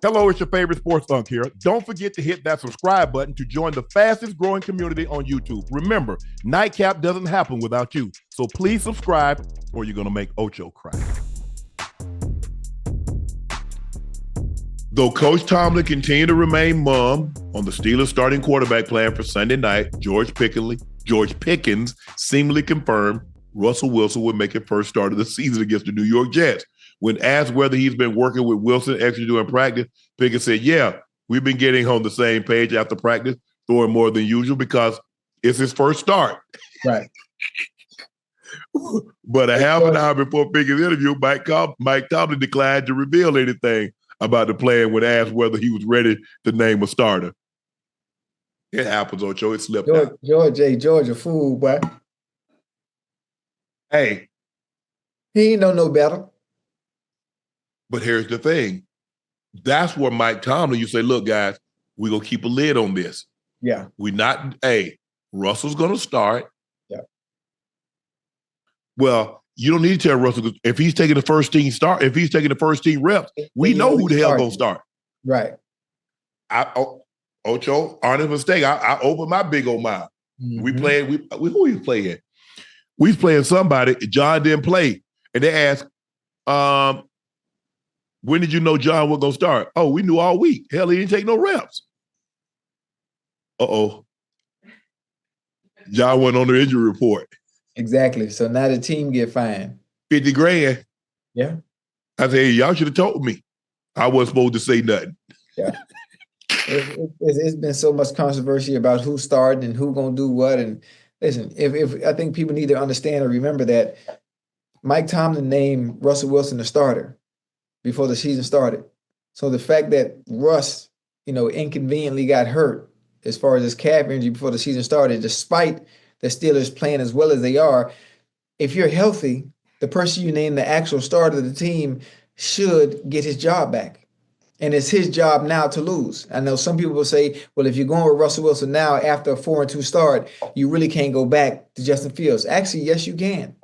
Hello, it's your favorite sports Unc here. Don't forget to hit that subscribe button to join the fastest growing community on YouTube. Remember, Nightcap doesn't happen without you. So please subscribe or you're going to make Ocho cry. Though Coach Tomlin continued to remain mum on the Steelers starting quarterback plan for Sunday night, George Pickens seemingly confirmed Russell Wilson would make his first start of the season against the New York Jets. When asked whether he's been working with Wilson extra during practice, Pickens said, yeah, we've been getting on the same page after practice, throwing more than usual because it's his first start. Right. But a half an hour before Pickens' interview, Mike Tomlin declined to reveal anything about the plan when asked whether he was ready to name a starter. It happens, Ocho. It slipped out. George a fool, boy. Hey. He ain't know no better. But here's the thing. That's where Mike Tomlin, you say, look, guys, we're going to keep a lid on this. Yeah. Russell's going to start. Yeah. Well, you don't need to tell Russell, if he's taking the first team reps, we know who the hell going to start. Right. Ocho, honest mistake, I opened my big old mouth. Mm-hmm. Who we playing? We was playing somebody, John didn't play. And they asked, when did you know John was going to start? Oh, we knew all week. Hell, he didn't take no reps. Uh-oh. John went on the injury report. Exactly. So now the team get fined. $50,000. Yeah. I said, hey, y'all should have told me. I wasn't supposed to say nothing. Yeah. It's been so much controversy about who's starting and who going to do what. And listen, if I think people need to understand or remember that Mike Tomlin named Russell Wilson the starter before the season started. So the fact that Russ, inconveniently got hurt as far as his calf injury before the season started, despite the Steelers playing as well as they are, if you're healthy, the person you name the actual starter of the team should get his job back. And it's his job now to lose. I know some people will say, well, if you're going with Russell Wilson now after a 4-2 start, you really can't go back to Justin Fields. Actually, yes, you can.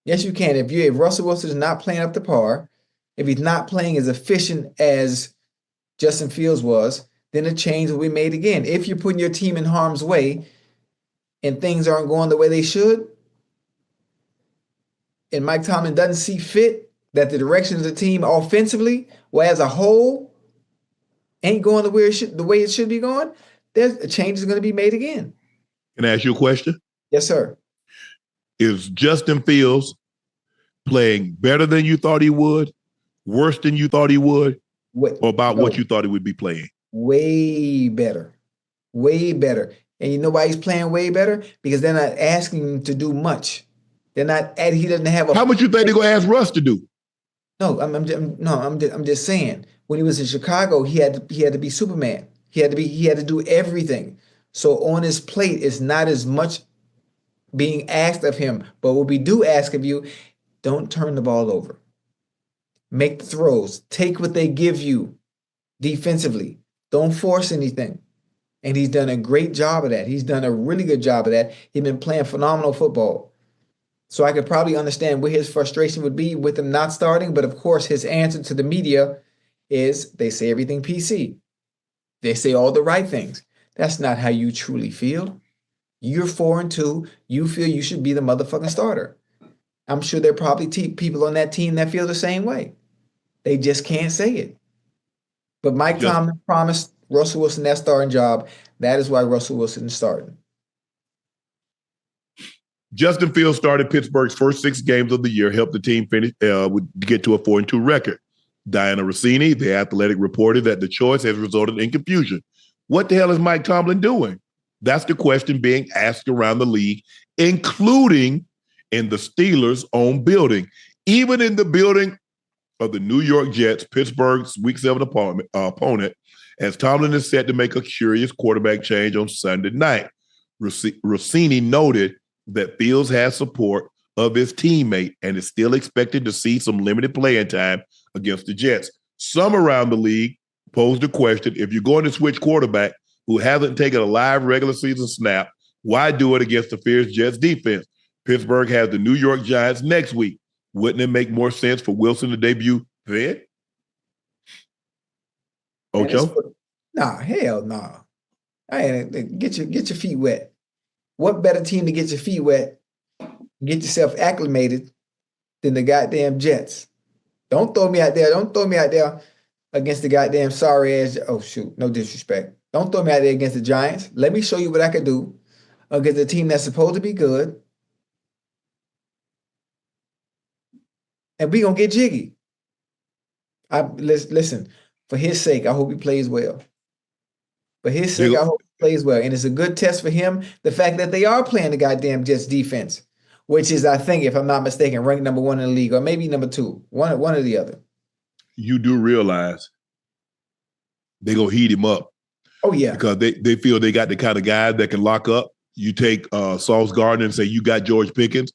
Yes, you can. If Russell Wilson is not playing up to par, if he's not playing as efficient as Justin Fields was, then a change will be made again. If you're putting your team in harm's way and things aren't going the way they should, and Mike Tomlin doesn't see fit that the direction of the team offensively, well, as a whole, ain't going the way it should be going, there's a change is going to be made again. Can I ask you a question? Yes, sir. Is Justin Fields playing better than you thought he would, worse than you thought he would, or about what you thought he would be playing? Way better. Way better. And you know why he's playing way better? Because they're not asking him to do much. He doesn't have a... How much you think they're going to ask Russ to do? No, I'm just saying. When he was in Chicago, he had to be Superman. He had to do everything. So on his plate, it's not as much being asked of him. But what we do ask of you, don't turn the ball over. Make the throws. Take what they give you defensively. Don't force anything. And he's done a great job of that. He's done a really good job of that. He's been playing phenomenal football. So I could probably understand where his frustration would be with him not starting. But of course, his answer to the media is they say everything PC. They say all the right things. That's not how you truly feel. You're 4-2. You feel you should be the motherfucking starter. I'm sure there are probably people on that team that feel the same way. They just can't say it. But Mike Tomlin promised Russell Wilson that starting job. That is why Russell Wilson is starting. Justin Fields started Pittsburgh's first 6 games of the year, helped the team finish get to a 4-2 record. Diana Rossini, the Athletic, reported that the choice has resulted in confusion. What the hell is Mike Tomlin doing? That's the question being asked around the league, including in the Steelers' own building. Even in the building of the New York Jets, Pittsburgh's Week 7 opponent, as Tomlin is set to make a curious quarterback change on Sunday night. Rossini noted that Fields has support of his teammate and is still expected to see some limited playing time against the Jets. Some around the league posed the question, if you're going to switch quarterback who hasn't taken a live regular season snap, why do it against the fierce Jets defense? Pittsburgh has the New York Giants next week. Wouldn't it make more sense for Wilson to debut then? Man, let's Ocho? nah, hell no. Get your feet wet. What better team to get your feet wet, get yourself acclimated than the goddamn Jets? Don't throw me out there. Don't throw me out there against the goddamn sorry ass. Oh shoot, no disrespect. Don't throw me out there against the Giants. Let me show you what I could do against a team that's supposed to be good, and we gonna get jiggy. Listen. For his sake, I hope he plays well. For his They sake, I go, hope he plays well, and it's a good test for him. The fact that they are playing the goddamn Jets defense, which is, I think, if I'm not mistaken, ranked number 1 in the league, or maybe number 2, one or the other. you do realize they gonna heat him up Oh yeah, because they feel they got the kind of guy that can lock up. You take Sauce Gardner and say you got George Pickens,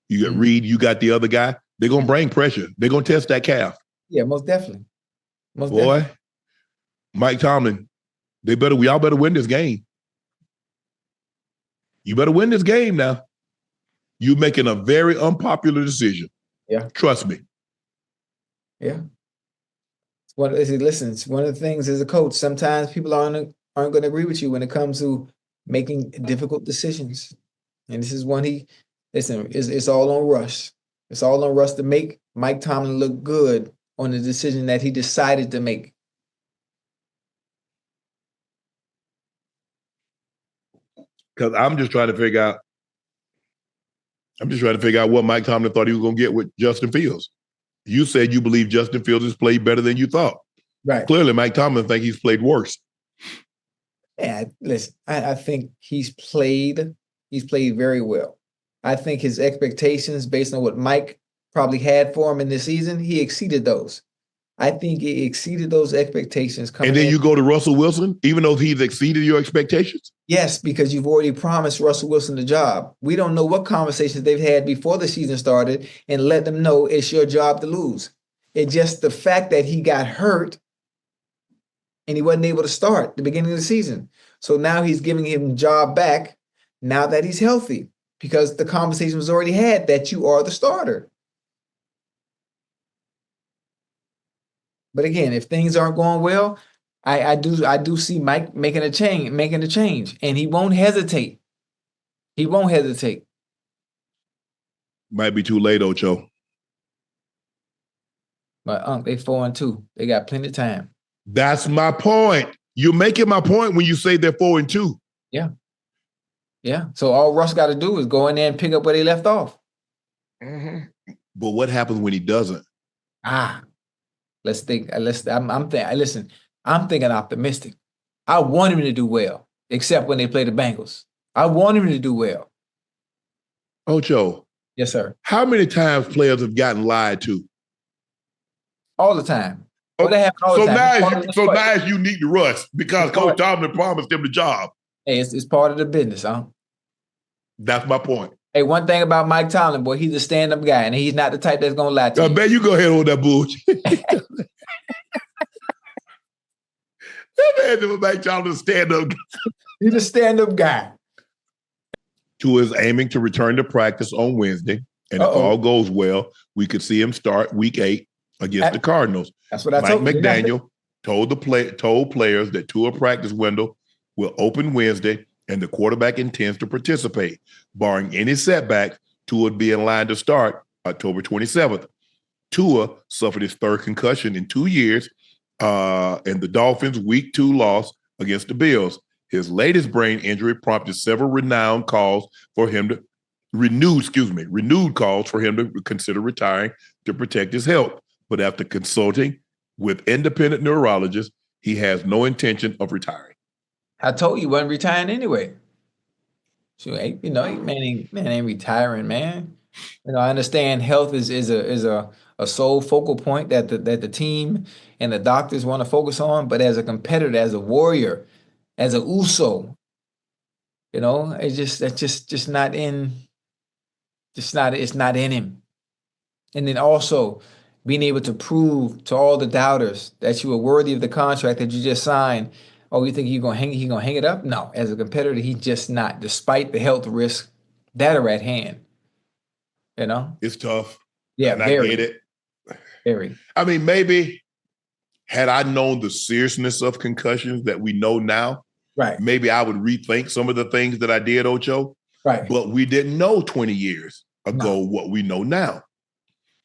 you got Reed, you got the other guy. They're gonna bring pressure. They're gonna test that calf. yeah, most definitely, most Boy, definitely. Mike Tomlin, y'all better win this game. You better win this game now. You're making a very unpopular decision. Yeah, trust me. Yeah. Listen, it's one of the things as a coach. Sometimes people aren't going to agree with you when it comes to making difficult decisions. And this is one listen. It's all on Russ. It's all on Russ to make Mike Tomlin look good on the decision that he decided to make. Because I'm just trying to figure out what Mike Tomlin thought he was going to get with Justin Fields. You said you believe Justin Fields has played better than you thought. Right. Clearly, Mike Tomlin thinks he's played worse. Yeah, listen, I think he's played very well. I think his expectations based on what Mike probably had for him in this season, he exceeded those. I think he exceeded those expectations coming And then in. you go to Russell Wilson, even though he's exceeded your expectations? Yes, because you've already promised Russell Wilson the job. We don't know what conversations they've had before the season started and let them know it's your job to lose. It's just the fact that he got hurt and he wasn't able to start the beginning of the season. So now he's giving him job back now that he's healthy because the conversation was already had that you are the starter. But again, if things aren't going well, I do see Mike making a change, and he won't hesitate. He won't hesitate. Might be too late, Ocho. But they 4-2. They got plenty of time. That's my point. You're making my point when you say they're 4-2. Yeah. Yeah. So all Russ got to do is go in there and pick up where they left off. Mm-hmm. But what happens when he doesn't? Let's think. Listen, I'm thinking optimistic. I want him to do well, except when they play the Bengals. I want him to do well. Ocho. Yes, sir. How many times players have gotten lied to? All the time. Well, they happen all the time. Now it's unique to Russ because Coach Tomlin promised him the job. Hey, it's part of the business, huh? That's my point. Hey, one thing about Mike Tomlin, boy, he's a stand-up guy, and he's not the type that's gonna lie to you. I bet you go ahead on that bullshit. That man Mike Tomlin stand-up. He's a stand-up guy. Tua is aiming to return to practice on Wednesday, and if all goes well, we could see him start Week 8 against the Cardinals. That's what I told Mike McDaniel told players that Tua practice window will open Wednesday, and the quarterback intends to participate. Barring any setbacks, Tua would be in line to start October 27th. Tua suffered his third concussion in 2 years, and the Dolphins' Week 2 loss against the Bills. His latest brain injury prompted several renewed calls for him to consider retiring to protect his health. But after consulting with independent neurologists, he has no intention of retiring. I told you he wasn't retiring anyway. So, man ain't retiring, man. I understand health is a sole focal point that the team and the doctors want to focus on. But as a competitor, as a warrior, as a Uso, it's not in him. And then also being able to prove to all the doubters that you are worthy of the contract that you just signed. Oh, you think he gonna hang it up? No, as a competitor, he's just not, despite the health risks that are at hand. It's tough. Yeah, and I get it. Very. I mean, maybe had I known the seriousness of concussions that we know now, Right. maybe I would rethink some of the things that I did, Ocho. Right. But we didn't know 20 years ago what we know now.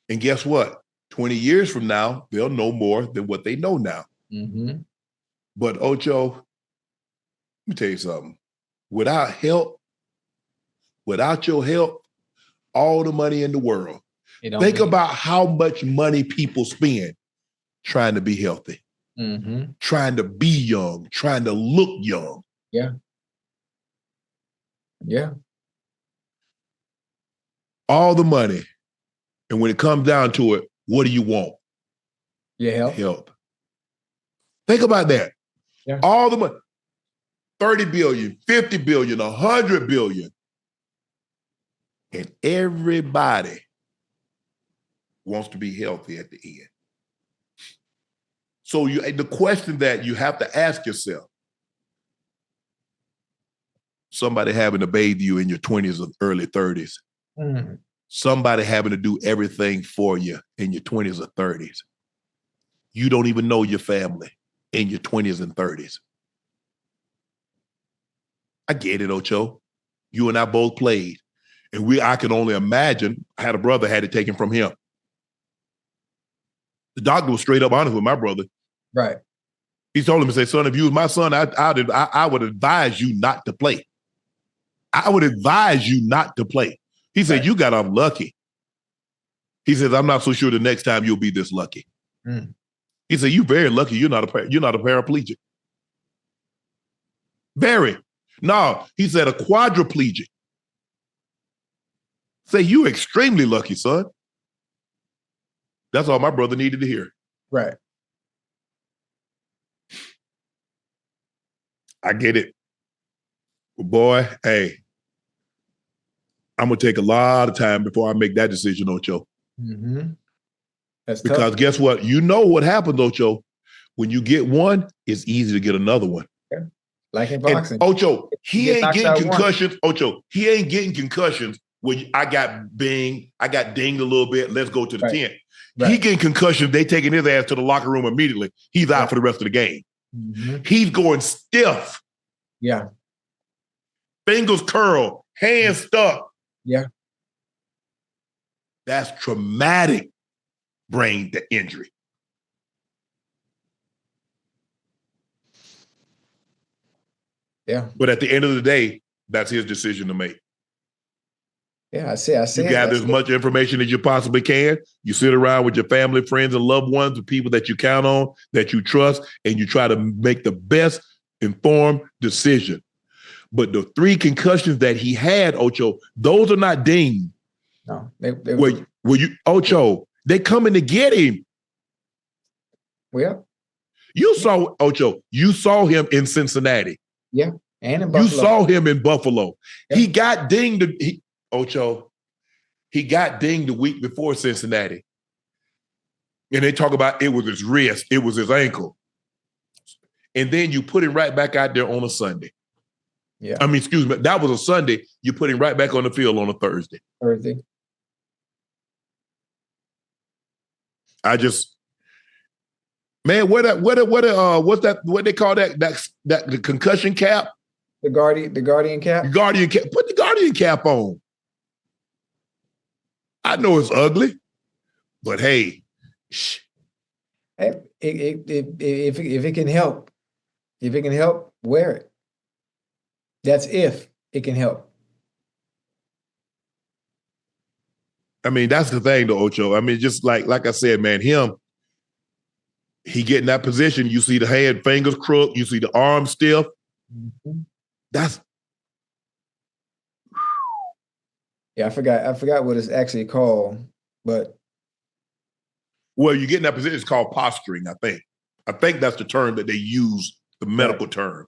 And guess what? 20 years from now, they'll know more than what they know now. Mm-hmm. But Ocho, let me tell you something. Without help, without your help, all the money in the world. Think about how much money people spend trying to be healthy, trying to be young, trying to look young. Yeah. Yeah. All the money. And when it comes down to it, what do you want? Yeah. Help. Think about that. Yeah. All the money. 30 billion, 50 billion, 100 billion. And everybody wants to be healthy at the end. So the question that you have to ask yourself, somebody having to bathe you in your 20s or early 30s, somebody having to do everything for you in your 20s or 30s. You don't even know your family in your 20s and 30s. I get it, Ocho. You and I both played. And I can only imagine, I had a brother had it taken from him. The doctor was straight up honest with my brother. Right. He told him, he said, son, if you was my son, I would advise you not to play. I would advise you not to play. He said, you got off lucky. He says, I'm not so sure the next time you'll be this lucky. He said, you're very lucky you're not a paraplegic. Very. No, he said a quadriplegic. Say, you extremely lucky, son. That's all my brother needed to hear. Right. I get it. But boy, hey, I'm going to take a lot of time before I make that decision, Ocho. That's because tough. Guess what? You know what happens, Ocho. When you get one, it's easy to get another one. Yeah. Like in boxing. And Ocho, he ain't getting concussions. Once. Ocho, he ain't getting concussions when I got dinged a little bit. Let's go to the tent. Right. He getting concussions. They taking his ass to the locker room immediately. He's out for the rest of the game. He's going stiff. Yeah. Fingers curled, hands stuck. Yeah. That's traumatic brain injury. Yeah. But at the end of the day, that's his decision to make. Yeah, I see. You gather as much information as you possibly can. You sit around with your family, friends, and loved ones, the people that you count on, that you trust, and you try to make the best informed decision. But the 3 concussions that he had, Ocho, those are not dinged. No, Ocho, they coming to get him. Well, you saw Ocho. You saw him in Cincinnati. Yeah, and in Buffalo. You saw him in Buffalo. Yeah. He got dinged. Ocho, he got dinged the week before Cincinnati. And they talk about it was his wrist, it was his ankle. And then you put him right back out there on a Sunday. Yeah. I mean, excuse me, that was a Sunday. You put him right back on the field on a Thursday. Man, what they call that the concussion cap? The guardian cap? Guardian cap. Put the guardian cap on. I know it's ugly, but hey. If it can help, wear it. That's if it can help. I mean, that's the thing, though, Ocho. I mean, just like I said, man, he get in that position. You see the hand, fingers crooked. You see the arm stiff. That's. Yeah, I forgot what it's actually called, but. Well, you get in that position. It's called posturing, I think. I think that's the term that they use, the medical term.